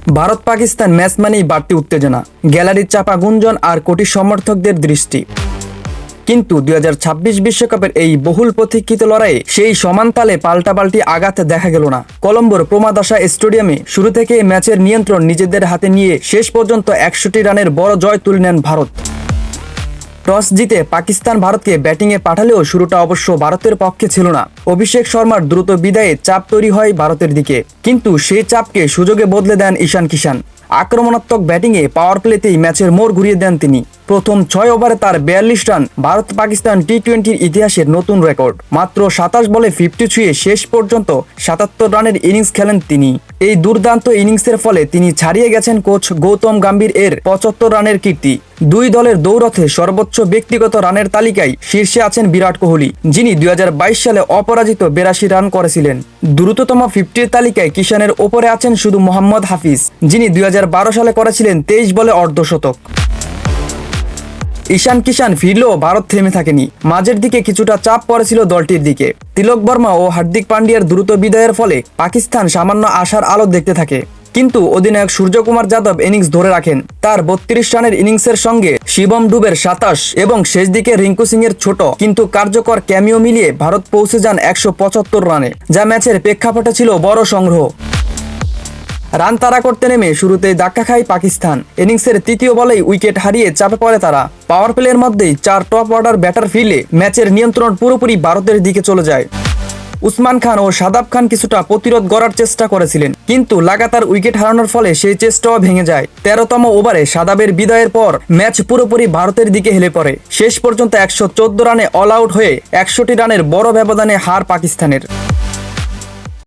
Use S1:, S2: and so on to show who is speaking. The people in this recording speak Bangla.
S1: ভারত পাকিস্তান ম্যাচ মানেই বাড়তি উত্তেজনা, গ্যালারির চাপা গুঞ্জন আর কোটি সমর্থকদের দৃষ্টি। কিন্তু 2026 বিশ্বকাপের এই বহুল প্রতীক্ষিত লড়াইয়ে সেই সমান তালে পাল্টাপাল্টি আঘাত দেখা গেল না। কলম্বোর প্রমাদাসা স্টেডিয়ামে শুরু থেকে ম্যাচের নিয়ন্ত্রণ নিজেদের হাতে নিয়ে শেষ পর্যন্ত 61 রানের বড় জয় তুলে নেন ভারত। টস জিতে পাকিস্তান ভারতকে ব্যাটিংয়ে পাঠালেও শুরুটা অবশ্য ভারতের পক্ষে ছিল না। অভিষেক শর্মার দ্রুত বিদায়ে চাপ তৈরি হয় ভারতের দিকে, কিন্তু সেই চাপকে সুযোগে বদলে দেন ঈশান কিষান। আক্রমণাত্মক ব্যাটিংয়ে পাওয়ার প্লেতেই ম্যাচের মোড় ঘুরিয়ে দেন তিনি। প্রথম 6 ওভারে তার 42 রান ভারত পাকিস্তান টি-20 ইতিহাসের নতুন রেকর্ড। মাত্র 27 বলে 50 ছুঁয়ে শেষ পর্যন্ত 77 রানের ইনিংস খেলেন তিনি। এই দুর্দান্ত ইনিংসের ফলে তিনি ছাড়িয়ে গেছেন কোচ গৌতম গম্ভীর এর 75 রানের কীর্তি। দুই দলের দৌড়থে সর্বোচ্চ ব্যক্তিগত রানের তালিকায় শীর্ষে আছেন বিরাট কোহলি, যিনি 2022 সালে অপরাজিত 82 রান করেছিলেন। দ্রুততম 50 তালিকায় কিষানের ওপরে আছেন শুধু মোহাম্মদ হাফিজ, যিনি 2012 সালে করেছিলেন 23 বলে অর্ধশতক। ঈশান কিষান ফিরলেও ভারত থেমে থাকেনি। মাঝের দিকে কিছুটা চাপ পড়েছিল দলটির দিকে। তিলক বর্মা ও হার্দিক পান্ডিয়ার দ্রুত বিদায়ের ফলে পাকিস্তান সামান্য আশার আলো দেখতে থাকে। কিন্তু অধিনায়ক সূর্যকুমার যাদব ইনিংস ধরে রাখেন। তার 32 রানের ইনিংসের সঙ্গে শিবম ডুবের 27 এবং শেষ দিকে রিঙ্কু সিং এর ছোট কিন্তু কার্যকর ক্যামিও মিলিয়ে ভারত পৌঁছে যান 175 রানে, যা ম্যাচের প্রেক্ষাপটে ছিল বড় সংগ্রহ। রান তাড়া করতে নেমে শুরুতেই ধাক্কা খায় পাকিস্তান। ইনিংসের তৃতীয় বলেই উইকেট হারিয়ে চাপে পড়ে তারা। পাওয়ার প্লের মধ্যেই 4 টপ অর্ডার ব্যাটার ফিরলে ম্যাচের নিয়ন্ত্রণ পুরোপুরি ভারতের দিকে চলে যায়। উসমান খান ও শাদাব খান কিছুটা প্রতিরোধ গড়ার চেষ্টা করেছিলেন, কিন্তু লাগাতার উইকেট হারানোর ফলে সেই চেষ্টাও ভেঙে যায়। 13তম ওভারে শাদাবের বিদায়ের পর ম্যাচ পুরোপুরি ভারতের দিকে হেলে পড়ে। শেষ পর্যন্ত 114 রানে অল আউট হয়ে 61 রানের বড় ব্যবধানে হার পাকিস্তানের।